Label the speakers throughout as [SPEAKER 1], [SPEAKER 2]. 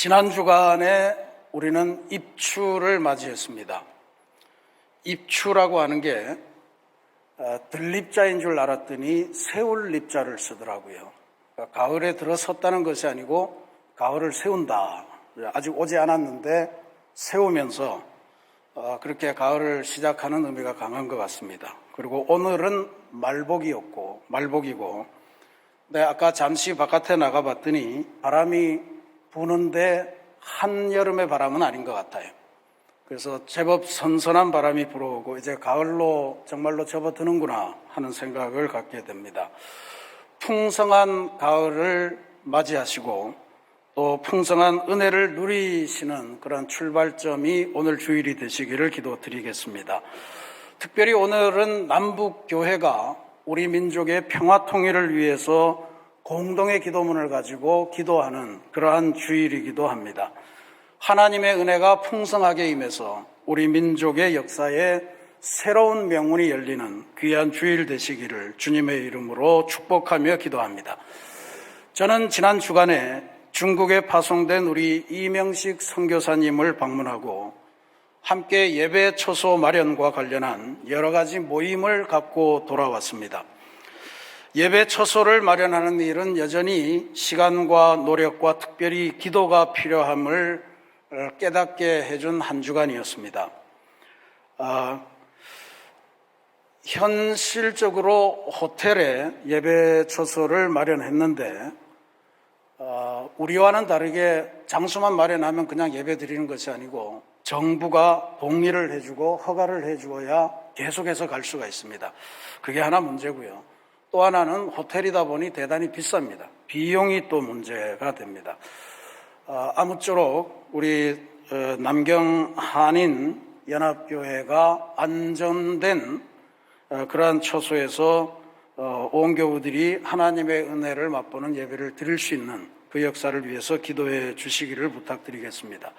[SPEAKER 1] 지난 주간에 우리는 입추를 맞이했습니다. 입추라고 하는 게 들립자인 줄 알았더니 세울립자를 쓰더라고요. 그러니까 가을에 들어섰다는 것이 아니고 가을을 세운다. 아직 오지 않았는데 세우면서 그렇게 가을을 시작하는 의미가 강한 것 같습니다. 그리고 오늘은 말복이고 근데 아까 잠시 바깥에 나가봤더니 바람이 부는데 한여름의 바람은 아닌 것 같아요. 그래서 제법 선선한 바람이 불어오고 이제 가을로 정말로 접어드는구나 하는 생각을 갖게 됩니다. 풍성한 가을을 맞이하시고 또 풍성한 은혜를 누리시는 그런 출발점이 오늘 주일이 되시기를 기도드리겠습니다. 특별히 오늘은 남북교회가 우리 민족의 평화 통일을 위해서 공동의 기도문을 가지고 기도하는 그러한 주일이기도 합니다. 하나님의 은혜가 풍성하게 임해서 우리 민족의 역사에 새로운 명문이 열리는 귀한 주일 되시기를 주님의 이름으로 축복하며 기도합니다. 저는 지난 주간에 중국에 파송된 우리 이명식 선교사님을 방문하고 함께 예배 처소 마련과 관련한 여러 가지 모임을 갖고 돌아왔습니다. 예배 처소를 마련하는 일은 여전히 시간과 노력과 특별히 기도가 필요함을 깨닫게 해준 한 주간이었습니다. 현실적으로 호텔에 예배 처소를 마련했는데 우리와는 다르게 장소만 마련하면 그냥 예배 드리는 것이 아니고 정부가 동의를 해주고 허가를 해주어야 계속해서 갈 수가 있습니다. 그게 하나 문제고요. 또 하나는 호텔이다 보니 대단히 비쌉니다. 비용이 또 문제가 됩니다. 아무쪼록 우리 남경 한인 연합교회가 안전된 그러한 처소에서 온 교우들이 하나님의 은혜를 맛보는 예배를 드릴 수 있는 그 역사를 위해서 기도해 주시기를 부탁드리겠습니다.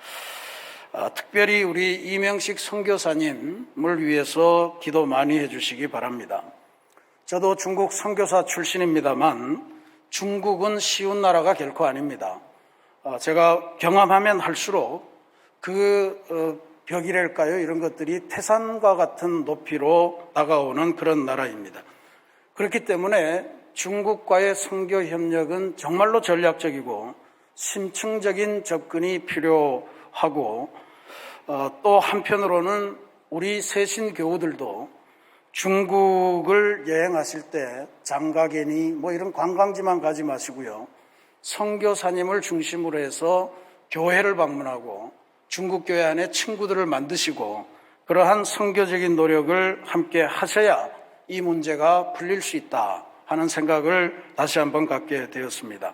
[SPEAKER 1] 특별히 우리 이명식 선교사님을 위해서 기도 많이 해 주시기 바랍니다. 저도 중국 선교사 출신입니다만 중국은 쉬운 나라가 결코 아닙니다. 제가 경험하면 할수록 그 벽이랄까요? 이런 것들이 태산과 같은 높이로 다가오는 그런 나라입니다. 그렇기 때문에 중국과의 선교 협력은 정말로 전략적이고 심층적인 접근이 필요하고 또 한편으로는 우리 새신 교우들도 중국을 여행하실 때 장가계니 이런 관광지만 가지 마시고요. 선교사님을 중심으로 해서 교회를 방문하고 중국 교회 안에 친구들을 만드시고 그러한 선교적인 노력을 함께 하셔야 이 문제가 풀릴 수 있다 하는 생각을 다시 한번 갖게 되었습니다.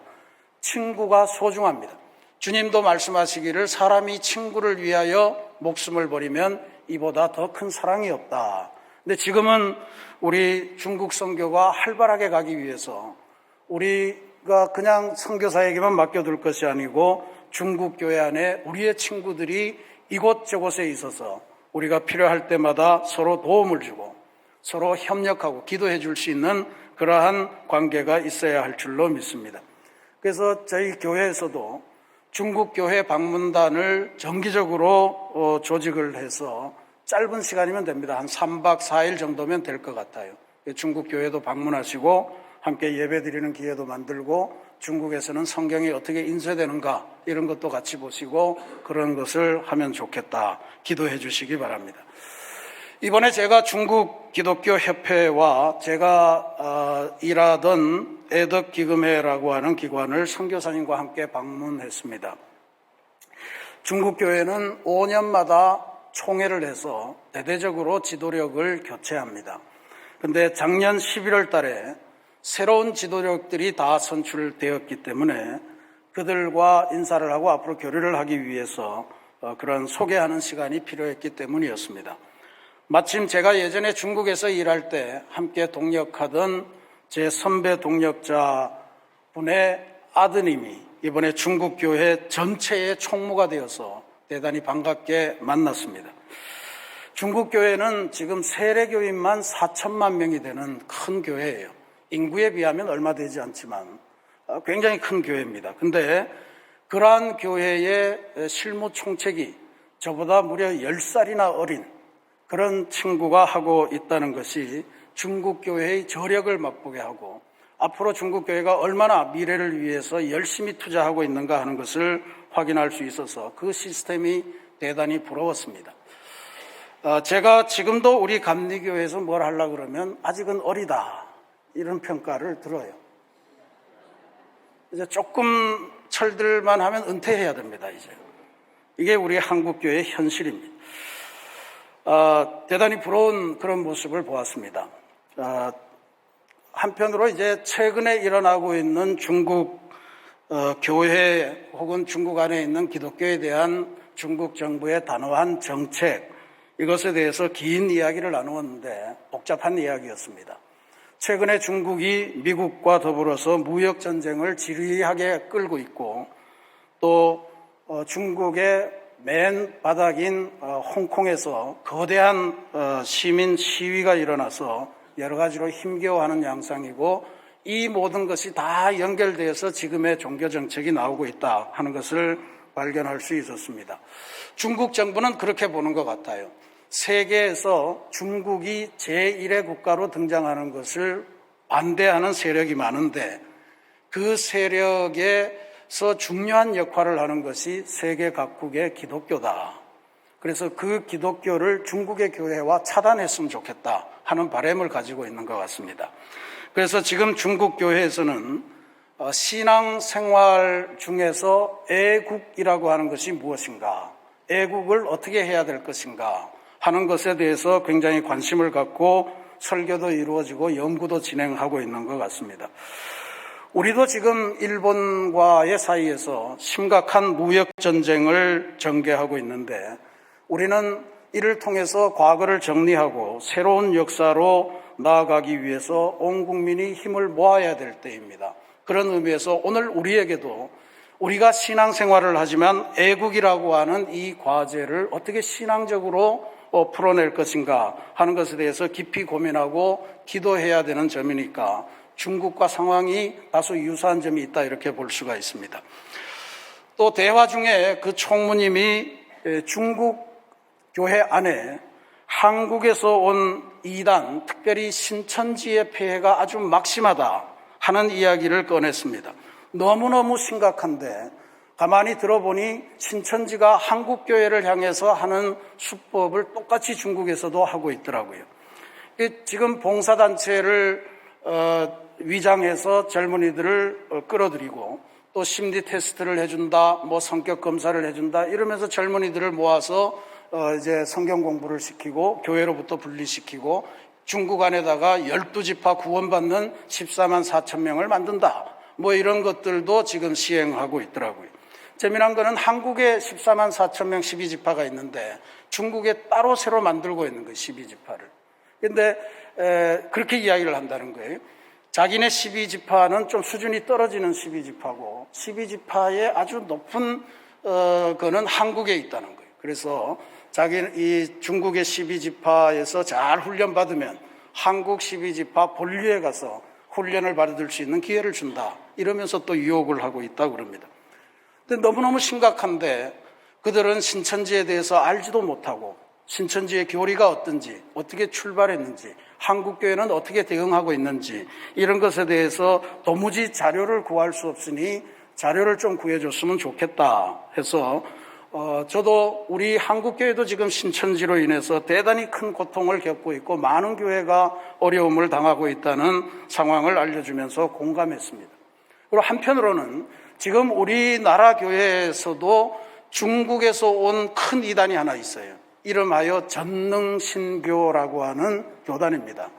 [SPEAKER 1] 친구가 소중합니다. 주님도 말씀하시기를 사람이 친구를 위하여 목숨을 버리면 이보다 더 큰 사랑이 없다. 근데 지금은 우리 중국 선교가 활발하게 가기 위해서 우리가 그냥 선교사에게만 맡겨둘 것이 아니고 중국 교회 안에 우리의 친구들이 이곳저곳에 있어서 우리가 필요할 때마다 서로 도움을 주고 서로 협력하고 기도해 줄 수 있는 그러한 관계가 있어야 할 줄로 믿습니다. 그래서 저희 교회에서도 중국 교회 방문단을 정기적으로 조직을 해서 짧은 시간이면 됩니다. 한 3박 4일 정도면 될 것 같아요. 중국 교회도 방문하시고 함께 예배 드리는 기회도 만들고 중국에서는 성경이 어떻게 인쇄되는가 이런 것도 같이 보시고 그런 것을 하면 좋겠다. 기도해 주시기 바랍니다. 이번에 제가 중국 기독교 협회와 제가 일하던 애덕기금회라고 하는 기관을 선교사님과 함께 방문했습니다. 중국 교회는 5년마다 총회를 해서 대대적으로 지도력을 교체합니다. 그런데 작년 11월 달에 새로운 지도력들이 다 선출되었기 때문에 그들과 인사를 하고 앞으로 교류를 하기 위해서 그런 소개하는 시간이 필요했기 때문이었습니다. 마침 제가 예전에 중국에서 일할 때 함께 동역하던 제 선배 동역자 분의 아드님이 이번에 중국 교회 전체의 총무가 되어서 대단히 반갑게 만났습니다. 중국 교회는 지금 세례교인만 4천만 명이 되는 큰 교회예요. 인구에 비하면 얼마 되지 않지만 굉장히 큰 교회입니다. 근데 그러한 교회의 실무 총책이 저보다 무려 10살이나 어린 그런 친구가 하고 있다는 것이 중국 교회의 저력을 맛보게 하고 앞으로 중국 교회가 얼마나 미래를 위해서 열심히 투자하고 있는가 하는 것을 확인할 수 있어서 그 시스템이 대단히 부러웠습니다. 제가 지금도 우리 감리교회에서 뭘 하려고 그러면 아직은 어리다 이런 평가를 들어요. 이제 조금 철들만 하면 은퇴해야 됩니다. 이게 우리 한국교회의 현실입니다. 대단히 부러운 그런 모습을 보았습니다. 한편으로 이제 최근에 일어나고 있는 중국 교회 혹은 중국 안에 있는 기독교에 대한 중국 정부의 단호한 정책, 이것에 대해서 긴 이야기를 나누었는데 복잡한 이야기였습니다. 최근에 중국이 미국과 더불어서 무역 전쟁을 지리하게 끌고 있고 또 중국의 맨 바닥인 홍콩에서 거대한 시민 시위가 일어나서 여러 가지로 힘겨워하는 양상이고 이 모든 것이 다 연결되어서 지금의 종교 정책이 나오고 있다 하는 것을 발견할 수 있었습니다. 중국 정부는 그렇게 보는 것 같아요. 세계에서 중국이 제1의 국가로 등장하는 것을 반대하는 세력이 많은데 그 세력에서 중요한 역할을 하는 것이 세계 각국의 기독교다. 그래서 그 기독교를 중국의 교회와 차단했으면 좋겠다 하는 바람을 가지고 있는 것 같습니다. 그래서 지금 중국 교회에서는 신앙생활 중에서 애국이라고 하는 것이 무엇인가, 애국을 어떻게 해야 될 것인가 하는 것에 대해서 굉장히 관심을 갖고 설교도 이루어지고 연구도 진행하고 있는 것 같습니다. 우리도 지금 일본과의 사이에서 심각한 무역 전쟁을 전개하고 있는데 우리는 이를 통해서 과거를 정리하고 새로운 역사로 나아가기 위해서 온 국민이 힘을 모아야 될 때입니다. 그런 의미에서 오늘 우리에게도 우리가 신앙생활을 하지만 애국이라고 하는 이 과제를 어떻게 신앙적으로 풀어낼 것인가 하는 것에 대해서 깊이 고민하고 기도해야 되는 점이니까 중국과 상황이 다소 유사한 점이 있다 이렇게 볼 수가 있습니다. 또 대화 중에 그 총무님이 중국 교회 안에 한국에서 온 이단, 특별히 신천지의 폐해가 아주 막심하다 하는 이야기를 꺼냈습니다. 너무너무 심각한데 가만히 들어보니 신천지가 한국교회를 향해서 하는 수법을 똑같이 중국에서도 하고 있더라고요. 지금 봉사단체를 위장해서 젊은이들을 끌어들이고 또 심리 테스트를 해준다, 뭐 성격 검사를 해준다 이러면서 젊은이들을 모아서 이제 성경 공부를 시키고 교회로부터 분리시키고 중국 안에다가 12지파 구원받는 14만 4천 명을 만든다. 뭐 이런 것들도 지금 시행하고 있더라고요. 재미난 거는 한국에 14만 4천 명 12지파가 있는데 중국에 따로 새로 만들고 있는 거예요, 12지파를. 근데 그렇게 이야기를 한다는 거예요. 자기네 12지파는 좀 수준이 떨어지는 12지파고 12지파의 아주 높은 거는 한국에 있다는 거예요. 그래서 이 중국의 12지파에서 잘 훈련받으면 한국 12지파 본류에 가서 훈련을 받을 수 있는 기회를 준다. 이러면서 또 유혹을 하고 있다고 그럽니다. 근데 너무너무 심각한데 그들은 신천지에 대해서 알지도 못하고 신천지의 교리가 어떤지, 어떻게 출발했는지, 한국교회는 어떻게 대응하고 있는지 이런 것에 대해서 도무지 자료를 구할 수 없으니 자료를 좀 구해줬으면 좋겠다 해서 저도 우리 한국교회도 지금 신천지로 인해서 대단히 큰 고통을 겪고 있고 많은 교회가 어려움을 당하고 있다는 상황을 알려주면서 공감했습니다. 그리고 한편으로는 지금 우리나라 교회에서도 중국에서 온 큰 이단이 하나 있어요. 이름하여 전능신교라고 하는 교단입니다.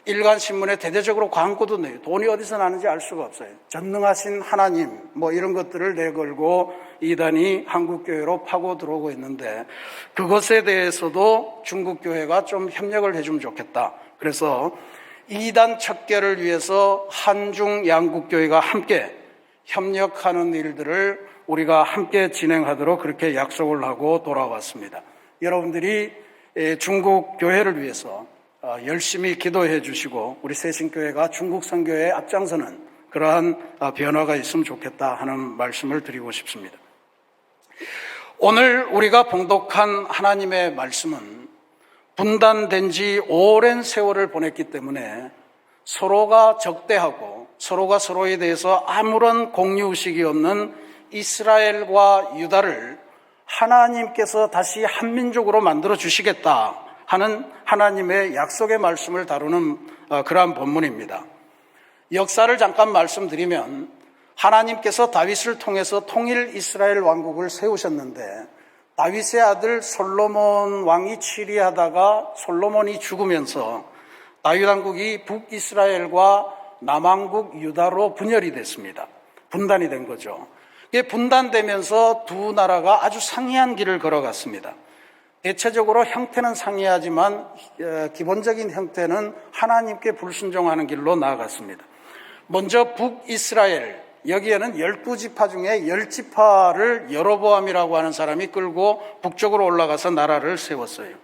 [SPEAKER 1] 일간신문에 대대적으로 광고도 내요. 돈이 어디서 나는지 알 수가 없어요. 전능하신 하나님 뭐 이런 것들을 내걸고 이단이 한국교회로 파고 들어오고 있는데 그것에 대해서도 중국교회가 좀 협력을 해주면 좋겠다. 그래서 이단 척결을 위해서 한중 양국교회가 함께 협력하는 일들을 우리가 함께 진행하도록 그렇게 약속을 하고 돌아왔습니다. 여러분들이 중국 교회를 위해서 열심히 기도해 주시고 우리 새신교회가 중국 선교에 앞장서는 그러한 변화가 있으면 좋겠다 하는 말씀을 드리고 싶습니다. 오늘 우리가 봉독한 하나님의 말씀은 분단된 지 오랜 세월을 보냈기 때문에 서로가 적대하고 서로가 서로에 대해서 아무런 공유의식이 없는 이스라엘과 유다를 하나님께서 다시 한민족으로 만들어 주시겠다 하는 하나님의 약속의 말씀을 다루는 그러한 본문입니다. 역사를 잠깐 말씀드리면 하나님께서 다윗을 통해서 통일 이스라엘 왕국을 세우셨는데 다윗의 아들 솔로몬 왕이 치리하다가 솔로몬이 죽으면서 다윗 왕국이 북이스라엘과 남왕국 유다로 분열이 됐습니다. 분단이 된 거죠. 이게 분단되면서 두 나라가 아주 상이한 길을 걸어갔습니다. 대체적으로 형태는 상이하지만 기본적인 형태는 하나님께 불순종하는 길로 나아갔습니다. 먼저 북이스라엘, 여기에는 12지파 중에 10지파를 여로보암이라고 하는 사람이 끌고 북쪽으로 올라가서 나라를 세웠어요.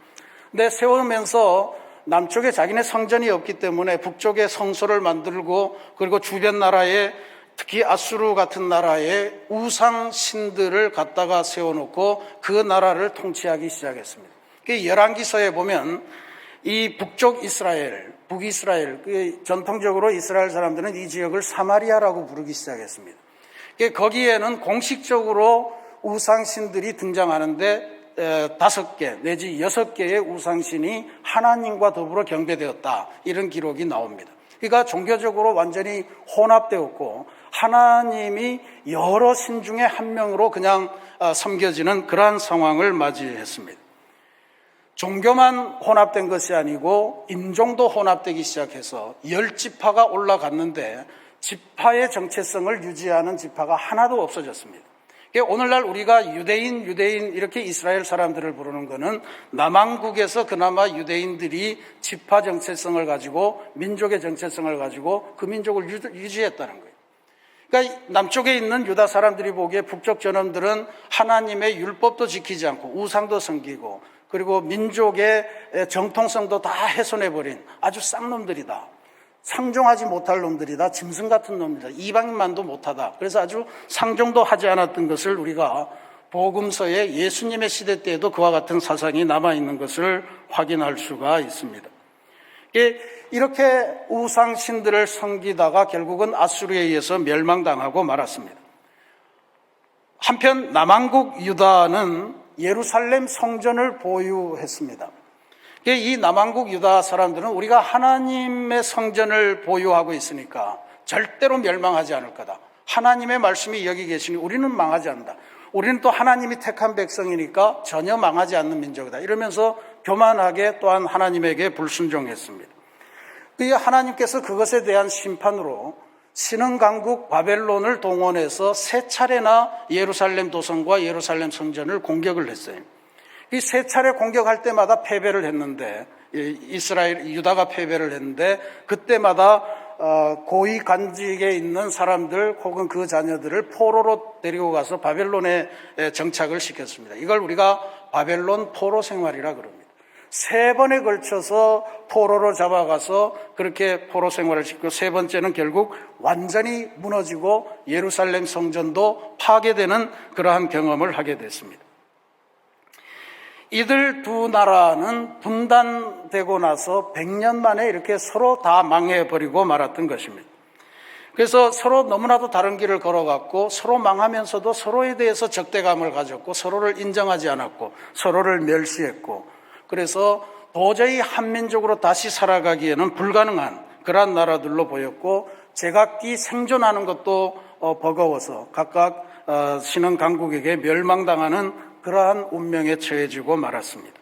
[SPEAKER 1] 근데 세우면서 남쪽에 자기네 성전이 없기 때문에 북쪽에 성소를 만들고 그리고 주변 나라에 특히 아수르 같은 나라에 우상 신들을 갖다가 세워놓고 그 나라를 통치하기 시작했습니다. 열왕기서에 보면 이 북쪽 이스라엘, 북이스라엘, 전통적으로 이스라엘 사람들은 이 지역을 사마리아라고 부르기 시작했습니다. 거기에는 공식적으로 우상신들이 등장하는데 5개 내지 6개의 우상신이 하나님과 더불어 경배되었다, 이런 기록이 나옵니다. 그러니까 종교적으로 완전히 혼합되었고 하나님이 여러 신 중에 한 명으로 그냥 섬겨지는 그러한 상황을 맞이했습니다. 종교만 혼합된 것이 아니고 인종도 혼합되기 시작해서 10지파가 올라갔는데 지파의 정체성을 유지하는 지파가 하나도 없어졌습니다. 오늘날 우리가 유대인 이렇게 이스라엘 사람들을 부르는 것은 남왕국에서 그나마 유대인들이 지파 정체성을 가지고 민족의 정체성을 가지고 그 민족을 유지했다는 거예요. 그러니까 남쪽에 있는 유다 사람들이 보기에 북쪽 전원들은 하나님의 율법도 지키지 않고 우상도 섬기고 그리고 민족의 정통성도 다 훼손해버린 아주 쌍놈들이다. 상종하지 못할 놈들이다. 짐승 같은 놈들이다. 이방인만도 못하다. 그래서 아주 상종도 하지 않았던 것을 우리가 복음서에 예수님의 시대 때에도 그와 같은 사상이 남아있는 것을 확인할 수가 있습니다. 이렇게 우상신들을 섬기다가 결국은 아수르에 의해서 멸망당하고 말았습니다. 한편 남왕국 유다는 예루살렘 성전을 보유했습니다. 이 남왕국 유다 사람들은 우리가 하나님의 성전을 보유하고 있으니까 절대로 멸망하지 않을 거다. 하나님의 말씀이 여기 계시니 우리는 망하지 않는다. 우리는 또 하나님이 택한 백성이니까 전혀 망하지 않는 민족이다. 이러면서 교만하게 또한 하나님에게 불순종했습니다. 하나님께서 그것에 대한 심판으로 신흥강국 바벨론을 동원해서 3차례나 예루살렘 도성과 예루살렘 성전을 공격을 했어요. 이 3차례 공격할 때마다 패배를 했는데 유다가 패배를 했는데 그때마다 고위 관직에 있는 사람들 혹은 그 자녀들을 포로로 데리고 가서 바벨론에 정착을 시켰습니다. 이걸 우리가 바벨론 포로 생활이라 그럽니다. 3번에 걸쳐서 포로로 잡아가서 그렇게 포로 생활을 시키고 3번째는 결국 완전히 무너지고 예루살렘 성전도 파괴되는 그러한 경험을 하게 됐습니다. 이들 두 나라는 분단되고 나서 100년 만에 이렇게 서로 다 망해버리고 말았던 것입니다. 그래서 서로 너무나도 다른 길을 걸어갔고 서로 망하면서도 서로에 대해서 적대감을 가졌고 서로를 인정하지 않았고 서로를 멸시했고 그래서 도저히 한민족으로 다시 살아가기에는 불가능한 그러한 나라들로 보였고 제각기 생존하는 것도 버거워서 각각 신흥 강국에게 멸망당하는 그러한 운명에 처해지고 말았습니다.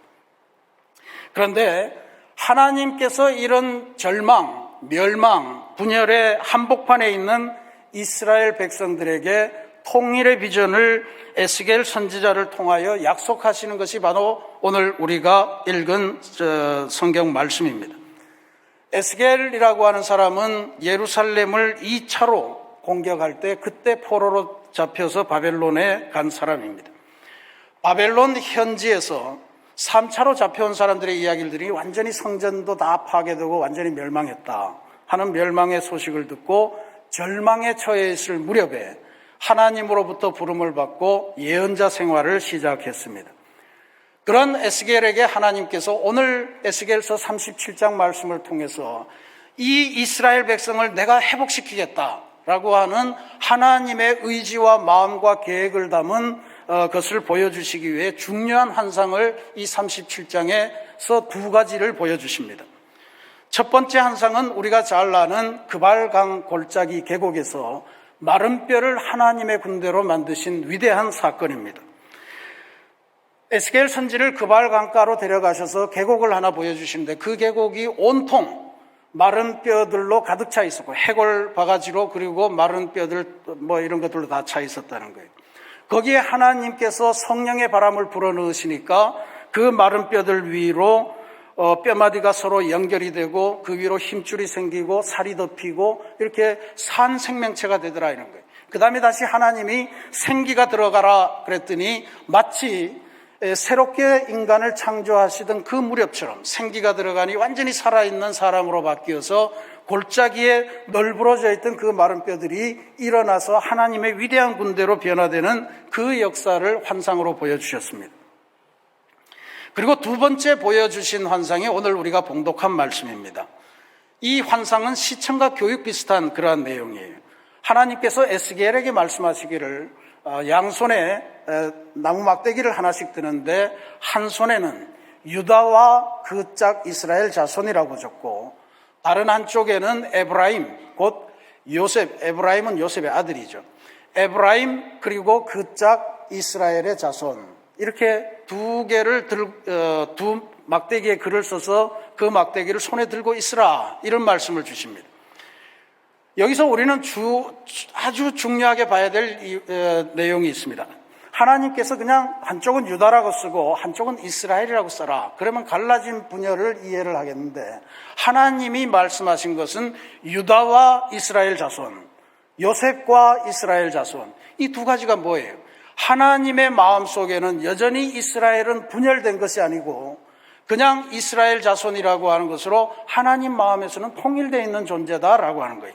[SPEAKER 1] 그런데 하나님께서 이런 절망, 멸망, 분열의 한복판에 있는 이스라엘 백성들에게 통일의 비전을 에스겔 선지자를 통하여 약속하시는 것이 바로 오늘 우리가 읽은 성경 말씀입니다. 에스겔이라고 하는 사람은 예루살렘을 2차로 공격할 때 그때 포로로 잡혀서 바벨론에 간 사람입니다. 바벨론 현지에서 3차로 잡혀온 사람들의 이야기를 들으니 완전히 성전도 다 파괴되고 완전히 멸망했다 하는 멸망의 소식을 듣고 절망에 처해 있을 무렵에 하나님으로부터 부름을 받고 예언자 생활을 시작했습니다. 그런 에스겔에게 하나님께서 오늘 에스겔서 37장 말씀을 통해서 이 이스라엘 백성을 내가 회복시키겠다라고 하는 하나님의 의지와 마음과 계획을 담은 것을 보여주시기 위해 중요한 환상을 이 37장에서 두 가지를 보여주십니다. 첫 번째 환상은 우리가 잘 아는 그발강 골짜기 계곡에서 마른 뼈를 하나님의 군대로 만드신 위대한 사건입니다. 에스겔 선지를 그발강가로 데려가셔서 계곡을 하나 보여주시는데 그 계곡이 온통 마른 뼈들로 가득 차 있었고 해골 바가지로 그리고 마른 뼈들 이런 것들로 다 차 있었다는 거예요. 거기에 하나님께서 성령의 바람을 불어넣으시니까 그 마른 뼈들 위로 뼈마디가 서로 연결이 되고 그 위로 힘줄이 생기고 살이 덮이고 이렇게 산 생명체가 되더라 이런 거예요. 그 다음에 다시 하나님이 생기가 들어가라 그랬더니 마치 새롭게 인간을 창조하시던 그 무렵처럼 생기가 들어가니 완전히 살아있는 사람으로 바뀌어서 골짜기에 널브러져 있던 그 마른 뼈들이 일어나서 하나님의 위대한 군대로 변화되는 그 역사를 환상으로 보여주셨습니다. 그리고 두 번째 보여주신 환상이 오늘 우리가 봉독한 말씀입니다. 이 환상은 시청과 교육 비슷한 그러한 내용이에요. 하나님께서 에스겔에게 말씀하시기를 양손에 나무 막대기를 하나씩 드는데 한 손에는 유다와 그 짝 이스라엘 자손이라고 적고 다른 한쪽에는 에브라임 곧 요셉, 에브라임은 요셉의 아들이죠. 에브라임 그리고 그 짝 이스라엘의 자손 이렇게 두 막대기에 글을 써서 그 막대기를 손에 들고 있으라 이런 말씀을 주십니다. 여기서 우리는 아주 중요하게 봐야 될 내용이 있습니다. 하나님께서 그냥 한쪽은 유다라고 쓰고 한쪽은 이스라엘이라고 써라. 그러면 갈라진 분열을 이해를 하겠는데 하나님이 말씀하신 것은 유다와 이스라엘 자손, 요셉과 이스라엘 자손 이 두 가지가 뭐예요? 하나님의 마음속에는 여전히 이스라엘은 분열된 것이 아니고 그냥 이스라엘 자손이라고 하는 것으로 하나님 마음에서는 통일되어 있는 존재다라고 하는 거예요.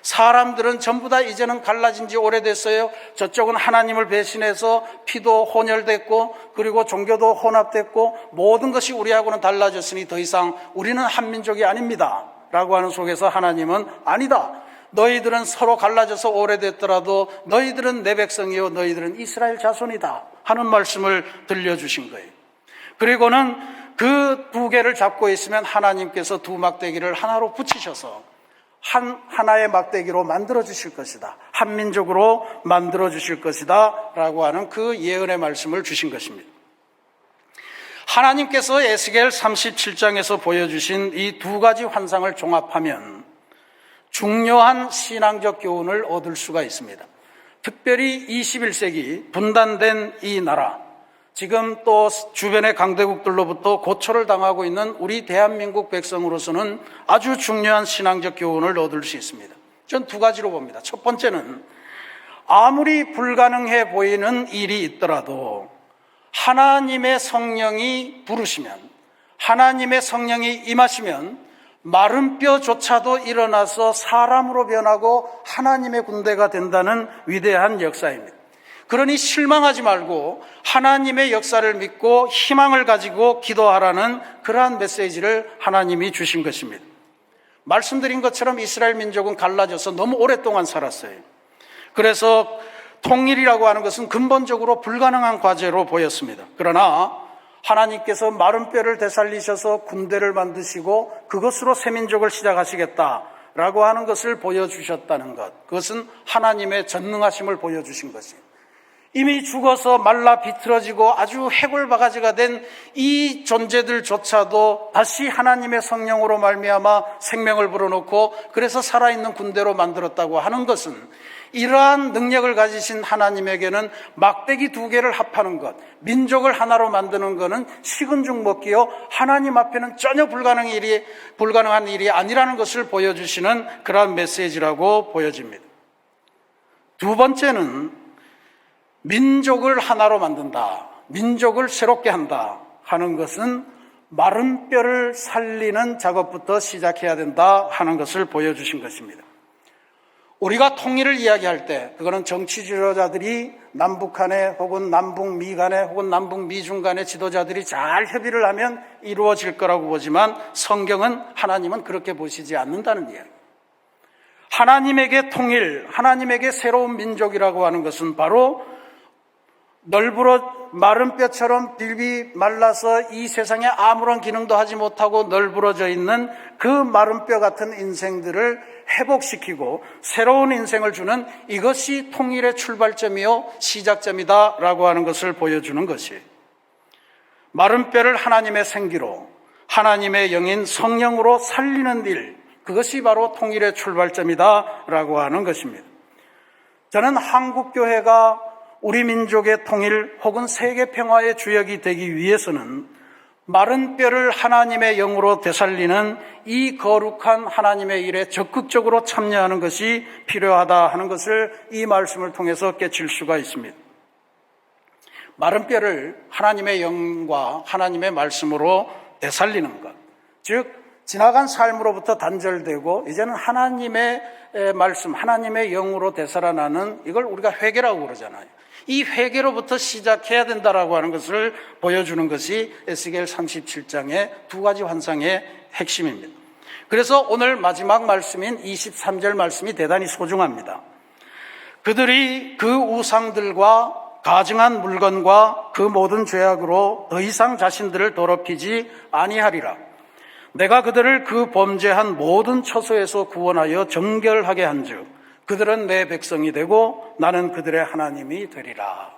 [SPEAKER 1] 사람들은 전부 다 이제는 갈라진 지 오래됐어요. 저쪽은 하나님을 배신해서 피도 혼혈됐고 그리고 종교도 혼합됐고 모든 것이 우리하고는 달라졌으니 더 이상 우리는 한 민족이 아닙니다 라고 하는 속에서 하나님은 아니다. 너희들은 서로 갈라져서 오래됐더라도 너희들은 내 백성이요 너희들은 이스라엘 자손이다 하는 말씀을 들려주신 거예요. 그리고는 그 두 개를 잡고 있으면 하나님께서 두 막대기를 하나로 붙이셔서 하나의 막대기로 만들어 주실 것이다. 한 민족으로 만들어 주실 것이다 라고 하는 그 예언의 말씀을 주신 것입니다. 하나님께서 에스겔 37장에서 보여주신 이 두 가지 환상을 종합하면 중요한 신앙적 교훈을 얻을 수가 있습니다. 특별히 21세기 분단된 이 나라, 지금 또 주변의 강대국들로부터 고초를 당하고 있는 우리 대한민국 백성으로서는 아주 중요한 신앙적 교훈을 얻을 수 있습니다. 전 두 가지로 봅니다. 첫 번째는 아무리 불가능해 보이는 일이 있더라도 하나님의 성령이 부르시면, 하나님의 성령이 임하시면 마른 뼈조차도 일어나서 사람으로 변하고 하나님의 군대가 된다는 위대한 역사입니다. 그러니 실망하지 말고 하나님의 역사를 믿고 희망을 가지고 기도하라는 그러한 메시지를 하나님이 주신 것입니다. 말씀드린 것처럼 이스라엘 민족은 갈라져서 너무 오랫동안 살았어요. 그래서 통일이라고 하는 것은 근본적으로 불가능한 과제로 보였습니다. 그러나 하나님께서 마른 뼈를 되살리셔서 군대를 만드시고 그것으로 새 민족을 시작하시겠다라고 하는 것을 보여주셨다는 것, 그것은 하나님의 전능하심을 보여주신 것이에요. 이미 죽어서 말라 비틀어지고 아주 해골바가지가 된 이 존재들조차도 다시 하나님의 성령으로 말미암아 생명을 불어넣고 그래서 살아있는 군대로 만들었다고 하는 것은 이러한 능력을 가지신 하나님에게는 막대기 두 개를 합하는 것, 민족을 하나로 만드는 것은 식은 죽 먹기요 하나님 앞에는 전혀 불가능한 일이 아니라는 것을 보여주시는 그러한 메시지라고 보여집니다. 두 번째는 민족을 하나로 만든다, 민족을 새롭게 한다 하는 것은 마른 뼈를 살리는 작업부터 시작해야 된다 하는 것을 보여주신 것입니다. 우리가 통일을 이야기할 때 그거는 정치 지도자들이 남북한에 혹은 남북미 간에 혹은 남북미중 간의 지도자들이 잘 협의를 하면 이루어질 거라고 보지만 성경은 하나님은 그렇게 보시지 않는다는 이야기. 하나님에게 통일, 하나님에게 새로운 민족이라고 하는 것은 바로 널브러 마른 뼈처럼 빌비 말라서 이 세상에 아무런 기능도 하지 못하고 널브러져 있는 그 마른 뼈 같은 인생들을 회복시키고 새로운 인생을 주는 이것이 통일의 출발점이요 시작점이다라고 하는 것을 보여주는 것이 마른 뼈를 하나님의 생기로 하나님의 영인 성령으로 살리는 일, 그것이 바로 통일의 출발점이다라고 하는 것입니다. 저는 한국교회가 우리 민족의 통일 혹은 세계 평화의 주역이 되기 위해서는 마른 뼈를 하나님의 영으로 되살리는 이 거룩한 하나님의 일에 적극적으로 참여하는 것이 필요하다 하는 것을 이 말씀을 통해서 깨칠 수가 있습니다. 마른 뼈를 하나님의 영과 하나님의 말씀으로 되살리는 것, 즉 지나간 삶으로부터 단절되고 이제는 하나님의 말씀, 하나님의 영으로 되살아나는 이걸 우리가 회개라고 그러잖아요. 이 회개로부터 시작해야 된다라고 하는 것을 보여주는 것이 에스겔 37장의 두 가지 환상의 핵심입니다. 그래서 오늘 마지막 말씀인 23절 말씀이 대단히 소중합니다. 그들이 그 우상들과 가증한 물건과 그 모든 죄악으로 더 이상 자신들을 더럽히지 아니하리라. 내가 그들을 그 범죄한 모든 처소에서 구원하여 정결하게 한즉 그들은 내 백성이 되고 나는 그들의 하나님이 되리라.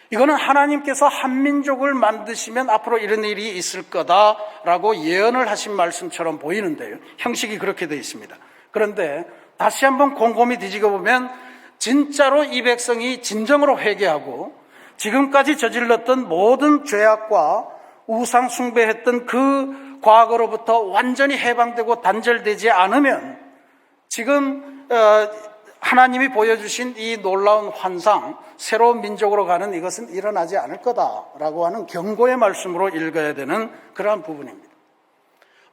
[SPEAKER 1] 이거는 하나님께서 한 민족을 만드시면 앞으로 이런 일이 있을 거다라고 예언을 하신 말씀처럼 보이는데요. 형식이 그렇게 되어 있습니다. 그런데 다시 한번 곰곰이 뒤지고 보면 진짜로 이 백성이 진정으로 회개하고 지금까지 저질렀던 모든 죄악과 우상 숭배했던 그 과거로부터 완전히 해방되고 단절되지 않으면 지금 하나님이 보여주신 이 놀라운 환상, 새로운 민족으로 가는 이것은 일어나지 않을 거다라고 하는 경고의 말씀으로 읽어야 되는 그러한 부분입니다.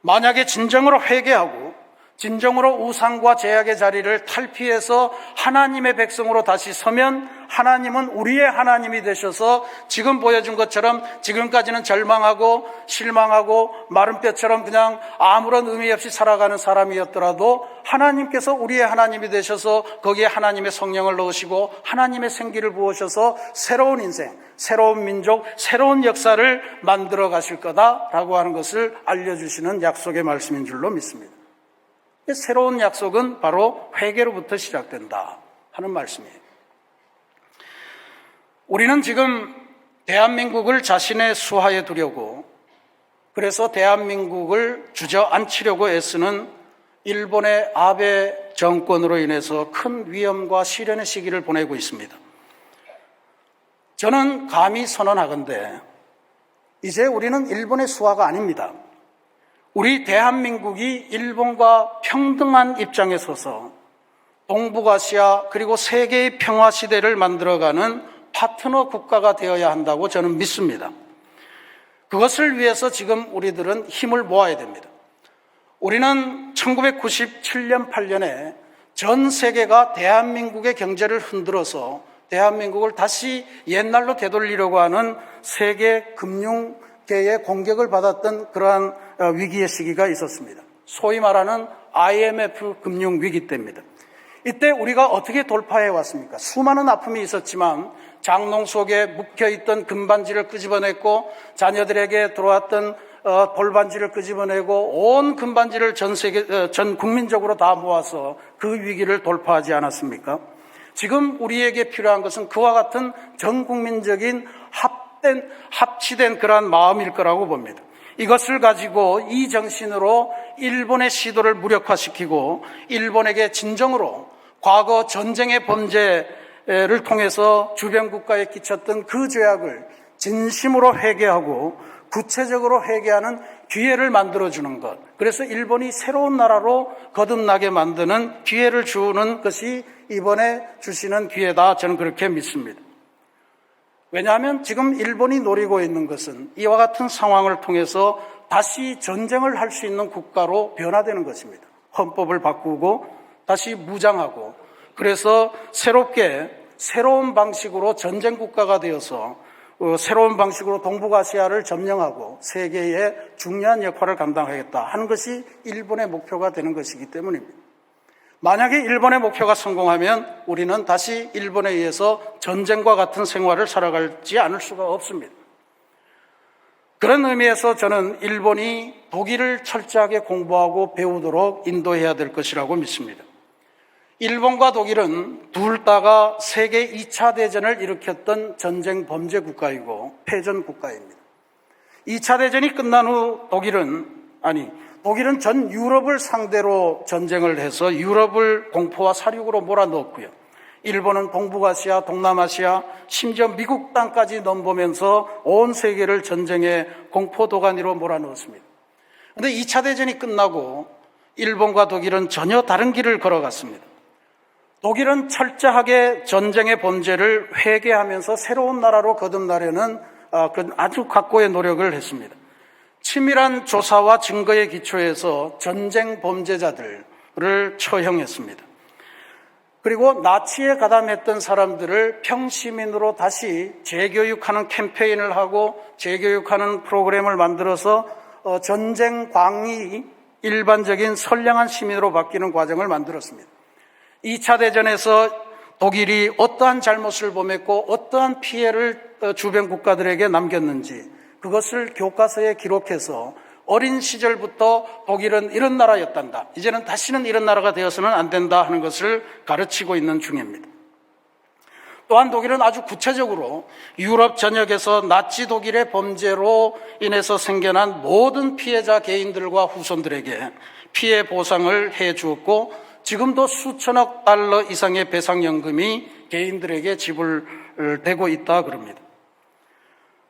[SPEAKER 1] 만약에 진정으로 회개하고 진정으로 우상과 제약의 자리를 탈피해서 하나님의 백성으로 다시 서면 하나님은 우리의 하나님이 되셔서 지금 보여준 것처럼 지금까지는 절망하고 실망하고 마른 뼈처럼 그냥 아무런 의미 없이 살아가는 사람이었더라도 하나님께서 우리의 하나님이 되셔서 거기에 하나님의 성령을 넣으시고 하나님의 생기를 부으셔서 새로운 인생, 새로운 민족, 새로운 역사를 만들어 가실 거다라고 하는 것을 알려주시는 약속의 말씀인 줄로 믿습니다. 새로운 약속은 바로 회개로부터 시작된다 하는 말씀이에요. 우리는 지금 대한민국을 자신의 수하에 두려고 그래서 대한민국을 주저앉히려고 애쓰는 일본의 아베 정권으로 인해서 큰 위험과 시련의 시기를 보내고 있습니다. 저는 감히 선언하건대 이제 우리는 일본의 수하가 아닙니다. 우리 대한민국이 일본과 평등한 입장에 서서 동북아시아 그리고 세계의 평화 시대를 만들어가는 파트너 국가가 되어야 한다고 저는 믿습니다. 그것을 위해서 지금 우리들은 힘을 모아야 됩니다. 우리는 1997년, 8년에 전 세계가 대한민국의 경제를 흔들어서 대한민국을 다시 옛날로 되돌리려고 하는 세계 금융계의 공격을 받았던 그러한 위기의 시기가 있었습니다. 소위 말하는 IMF 금융위기 때입니다. 이때 우리가 어떻게 돌파해 왔습니까? 수많은 아픔이 있었지만 장롱 속에 묵혀있던 금반지를 끄집어냈고 자녀들에게 들어왔던 돌반지를 끄집어내고 온 금반지를 전 국민적으로 다 모아서 그 위기를 돌파하지 않았습니까? 지금 우리에게 필요한 것은 그와 같은 전 국민적인 합치된 그러한 마음일 거라고 봅니다. 이것을 가지고 이 정신으로 일본의 시도를 무력화시키고 일본에게 진정으로 과거 전쟁의 범죄를 통해서 주변 국가에 끼쳤던 그 죄악을 진심으로 회개하고 구체적으로 회개하는 기회를 만들어주는 것. 그래서 일본이 새로운 나라로 거듭나게 만드는 기회를 주는 것이 이번에 주시는 기회다. 저는 그렇게 믿습니다. 왜냐하면 지금 일본이 노리고 있는 것은 이와 같은 상황을 통해서 다시 전쟁을 할 수 있는 국가로 변화되는 것입니다. 헌법을 바꾸고 다시 무장하고 그래서 새로운 방식으로 전쟁 국가가 되어서 새로운 방식으로 동북아시아를 점령하고 세계의 중요한 역할을 감당하겠다 하는 것이 일본의 목표가 되는 것이기 때문입니다. 만약에 일본의 목표가 성공하면 우리는 다시 일본에 의해서 전쟁과 같은 생활을 살아가지 않을 수가 없습니다. 그런 의미에서 저는 일본이 독일을 철저하게 공부하고 배우도록 인도해야 될 것이라고 믿습니다. 일본과 독일은 둘 다가 세계 2차 대전을 일으켰던 전쟁 범죄 국가이고 패전 국가입니다. 2차 대전이 끝난 후 독일은 전 유럽을 상대로 전쟁을 해서 유럽을 공포와 사륙으로 몰아넣었고요. 일본은 동북아시아, 동남아시아, 심지어 미국 땅까지 넘보면서 온 세계를 전쟁의 공포도가니로 몰아넣었습니다. 그런데 2차 대전이 끝나고 일본과 독일은 전혀 다른 길을 걸어갔습니다. 독일은 철저하게 전쟁의 범죄를 회개하면서 새로운 나라로 거듭나려는 아주 각고의 노력을 했습니다. 치밀한 조사와 증거에 기초해서 전쟁 범죄자들을 처형했습니다. 그리고 나치에 가담했던 사람들을 평시민으로 다시 재교육하는 캠페인을 하고 재교육하는 프로그램을 만들어서 전쟁 광이 일반적인 선량한 시민으로 바뀌는 과정을 만들었습니다. 2차 대전에서 독일이 어떠한 잘못을 범했고 어떠한 피해를 주변 국가들에게 남겼는지 그것을 교과서에 기록해서 어린 시절부터 독일은 이런 나라였단다. 이제는 다시는 이런 나라가 되어서는 안 된다 하는 것을 가르치고 있는 중입니다. 또한 독일은 아주 구체적으로 유럽 전역에서 나치 독일의 범죄로 인해서 생겨난 모든 피해자 개인들과 후손들에게 피해 보상을 해 주었고 지금도 수천억 달러 이상의 배상연금이 개인들에게 지불되고 있다 그럽니다.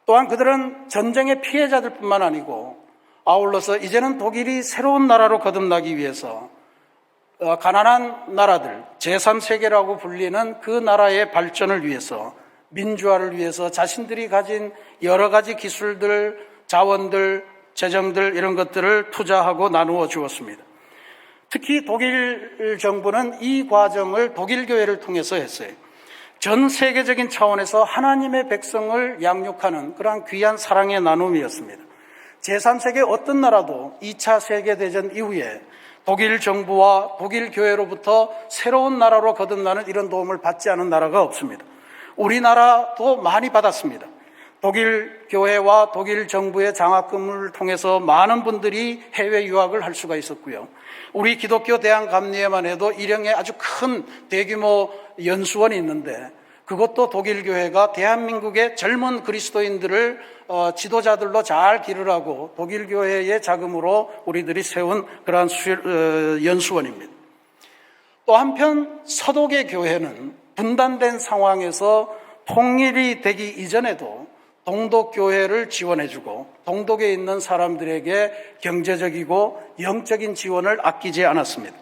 [SPEAKER 1] 또한 그들은 전쟁의 피해자들뿐만 아니고 아울러서 이제는 독일이 새로운 나라로 거듭나기 위해서 가난한 나라들, 제3세계라고 불리는 그 나라의 발전을 위해서 민주화를 위해서 자신들이 가진 여러 가지 기술들, 자원들, 재정들 이런 것들을 투자하고 나누어 주었습니다. 특히 독일 정부는 이 과정을 독일 교회를 통해서 했어요. 전 세계적인 차원에서 하나님의 백성을 양육하는 그러한 귀한 사랑의 나눔이었습니다. 제3세계 어떤 나라도 2차 세계대전 이후에 독일 정부와 독일 교회로부터 새로운 나라로 거듭나는 이런 도움을 받지 않은 나라가 없습니다. 우리나라도 많이 받았습니다. 독일 교회와 독일 정부의 장학금을 통해서 많은 분들이 해외 유학을 할 수가 있었고요. 우리 기독교 대한감리회만 해도 일형에 아주 큰 대규모 연수원이 있는데 그것도 독일 교회가 대한민국의 젊은 그리스도인들을 지도자들로 잘 기르라고 독일 교회의 자금으로 우리들이 세운 그러한 연수원입니다. 또 한편 서독의 교회는 분단된 상황에서 통일이 되기 이전에도 동독교회를 지원해주고 동독에 있는 사람들에게 경제적이고 영적인 지원을 아끼지 않았습니다.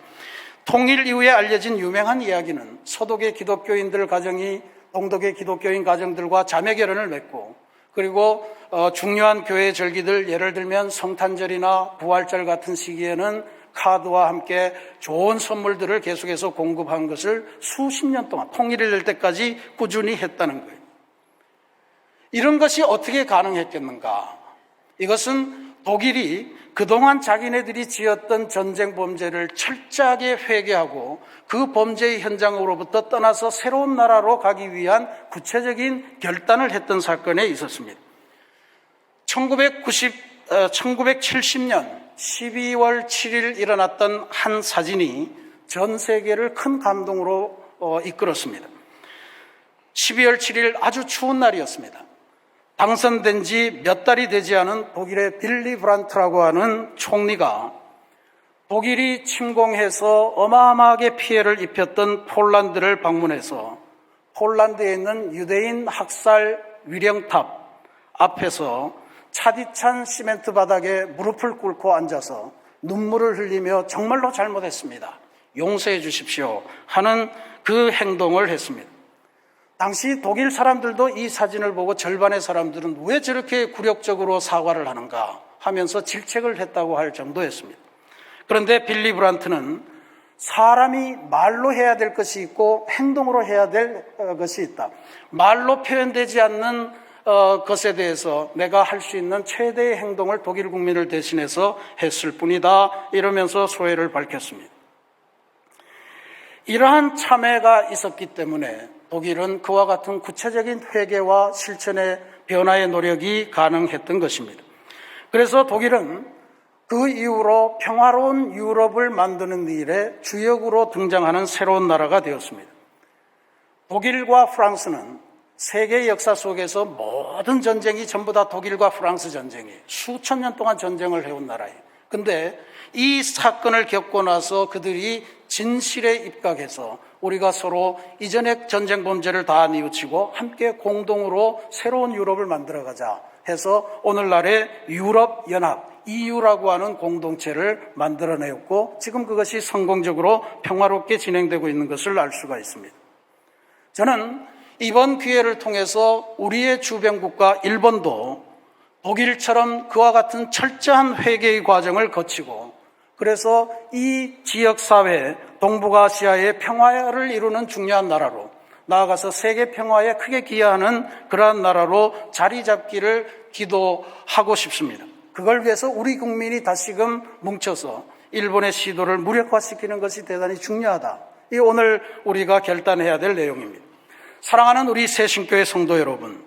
[SPEAKER 1] 통일 이후에 알려진 유명한 이야기는 서독의 기독교인들 가정이 동독의 기독교인 가정들과 자매 결혼을 맺고 그리고 중요한 교회 절기들 예를 들면 성탄절이나 부활절 같은 시기에는 카드와 함께 좋은 선물들을 계속해서 공급한 것을 수십 년 동안 통일이 될 때까지 꾸준히 했다는 거예요. 이런 것이 어떻게 가능했겠는가? 이것은 독일이 그동안 자기네들이 지었던 전쟁 범죄를 철저하게 회개하고 그 범죄의 현장으로부터 떠나서 새로운 나라로 가기 위한 구체적인 결단을 했던 사건에 있었습니다. 1970년 12월 7일 일어났던 한 사진이 전 세계를 큰 감동으로 이끌었습니다. 12월 7일 아주 추운 날이었습니다. 당선된 지 몇 달이 되지 않은 독일의 빌리 브란트라고 하는 총리가 독일이 침공해서 어마어마하게 피해를 입혔던 폴란드를 방문해서 폴란드에 있는 유대인 학살 위령탑 앞에서 차디찬 시멘트 바닥에 무릎을 꿇고 앉아서 눈물을 흘리며 정말로 잘못했습니다. 용서해 주십시오 하는 그 행동을 했습니다. 당시 독일 사람들도 이 사진을 보고 절반의 사람들은 왜 저렇게 굴욕적으로 사과를 하는가 하면서 질책을 했다고 할 정도였습니다. 그런데 빌리 브란트는 사람이 말로 해야 될 것이 있고 행동으로 해야 될 것이 있다. 말로 표현되지 않는 것에 대해서 내가 할 수 있는 최대의 행동을 독일 국민을 대신해서 했을 뿐이다. 이러면서 소회를 밝혔습니다. 이러한 참회가 있었기 때문에 독일은 그와 같은 구체적인 회개와 실천의 변화의 노력이 가능했던 것입니다. 그래서 독일은 그 이후로 평화로운 유럽을 만드는 일에 주역으로 등장하는 새로운 나라가 되었습니다. 독일과 프랑스는 세계 역사 속에서 모든 전쟁이 전부 다 독일과 프랑스 전쟁이에요. 수천 년 동안 전쟁을 해온 나라예요. 근데 이 사건을 겪고 나서 그들이 진실에 입각해서 우리가 서로 이전의 전쟁 범죄를 다 뉘우치고 함께 공동으로 새로운 유럽을 만들어가자 해서 오늘날의 유럽연합, EU라고 하는 공동체를 만들어내었고 지금 그것이 성공적으로 평화롭게 진행되고 있는 것을 알 수가 있습니다. 저는 이번 기회를 통해서 우리의 주변국가 일본도 독일처럼 그와 같은 철저한 회개의 과정을 거치고 그래서 이 지역사회, 동북아시아의 평화를 이루는 중요한 나라로 나아가서 세계 평화에 크게 기여하는 그러한 나라로 자리 잡기를 기도하고 싶습니다. 그걸 위해서 우리 국민이 다시금 뭉쳐서 일본의 시도를 무력화시키는 것이 대단히 중요하다. 이 오늘 우리가 결단해야 될 내용입니다. 사랑하는 우리 새신교회 성도 여러분,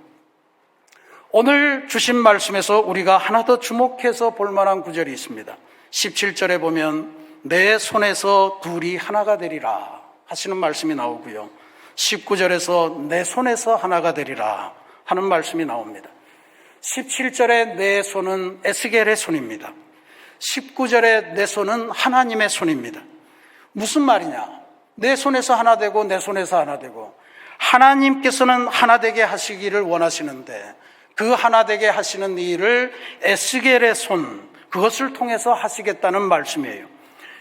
[SPEAKER 1] 오늘 주신 말씀에서 우리가 하나 더 주목해서 볼 만한 구절이 있습니다. 17절에 보면 내 손에서 둘이 하나가 되리라 하시는 말씀이 나오고요. 19절에서 내 손에서 하나가 되리라 하는 말씀이 나옵니다. 17절에 내 손은 에스겔의 손입니다. 19절에 내 손은 하나님의 손입니다. 무슨 말이냐? 내 손에서 하나 되고 내 손에서 하나 되고 하나님께서는 하나 되게 하시기를 원하시는데 그 하나 되게 하시는 일을 에스겔의 손, 그것을 통해서 하시겠다는 말씀이에요.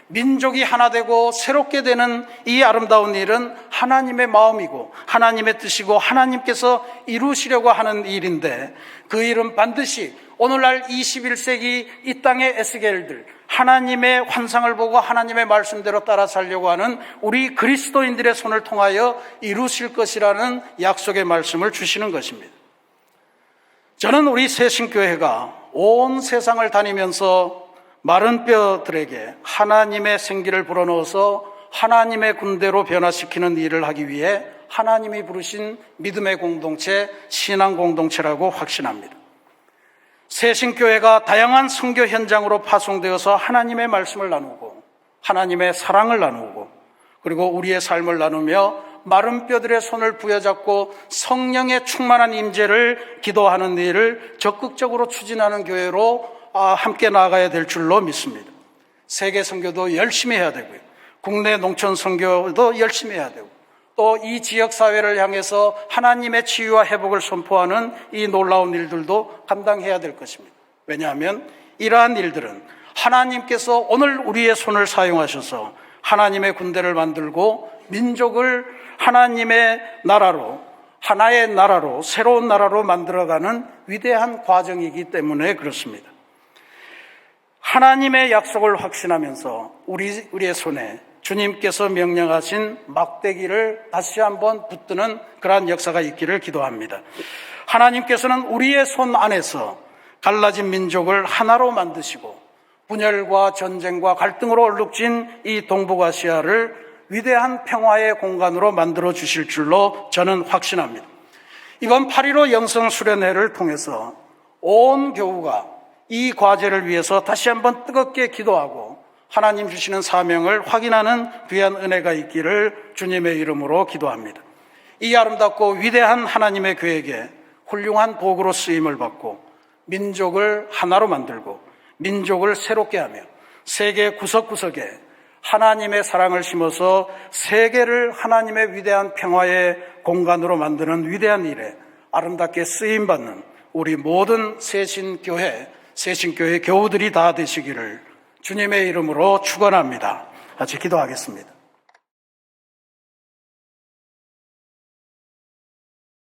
[SPEAKER 1] 민족이 하나 되고 새롭게 되는 이 아름다운 일은 하나님의 마음이고 하나님의 뜻이고 하나님께서 이루시려고 하는 일인데 그 일은 반드시 오늘날 21세기 이 땅의 에스겔들, 하나님의 환상을 보고 하나님의 말씀대로 따라 살려고 하는 우리 그리스도인들의 손을 통하여 이루실 것이라는 약속의 말씀을 주시는 것입니다. 저는 우리 새신교회가 온 세상을 다니면서 마른 뼈들에게 하나님의 생기를 불어넣어서 하나님의 군대로 변화시키는 일을 하기 위해 하나님이 부르신 믿음의 공동체, 신앙 공동체라고 확신합니다. 새신교회가 다양한 선교 현장으로 파송되어서 하나님의 말씀을 나누고 하나님의 사랑을 나누고 그리고 우리의 삶을 나누며 마른 뼈들의 손을 부여잡고 성령의 충만한 임재를 기도하는 일을 적극적으로 추진하는 교회로 함께 나아가야 될 줄로 믿습니다. 세계 선교도 열심히 해야 되고요. 국내 농촌 선교도 열심히 해야 되고 또 이 지역 사회를 향해서 하나님의 치유와 회복을 선포하는 이 놀라운 일들도 감당해야 될 것입니다. 왜냐하면 이러한 일들은 하나님께서 오늘 우리의 손을 사용하셔서 하나님의 군대를 만들고 민족을 하나님의 나라로, 하나의 나라로, 새로운 나라로 만들어가는 위대한 과정이기 때문에 그렇습니다. 하나님의 약속을 확신하면서 우리의 손에 주님께서 명령하신 막대기를 다시 한번 붙드는 그러한 역사가 있기를 기도합니다. 하나님께서는 우리의 손 안에서 갈라진 민족을 하나로 만드시고 분열과 전쟁과 갈등으로 얼룩진 이 동북아시아를 위대한 평화의 공간으로 만들어 주실 줄로 저는 확신합니다. 이번 8.15 영성수련회를 통해서 온 교우가 이 과제를 위해서 다시 한번 뜨겁게 기도하고 하나님 주시는 사명을 확인하는 귀한 은혜가 있기를 주님의 이름으로 기도합니다. 이 아름답고 위대한 하나님의 계획에 훌륭한 도구로 쓰임을 받고 민족을 하나로 만들고 민족을 새롭게 하며 세계 구석구석에 하나님의 사랑을 심어서 세계를 하나님의 위대한 평화의 공간으로 만드는 위대한 일에 아름답게 쓰임받는 우리 모든 새신교회 교우들이 다 되시기를 주님의 이름으로 축원합니다. 같이 기도하겠습니다.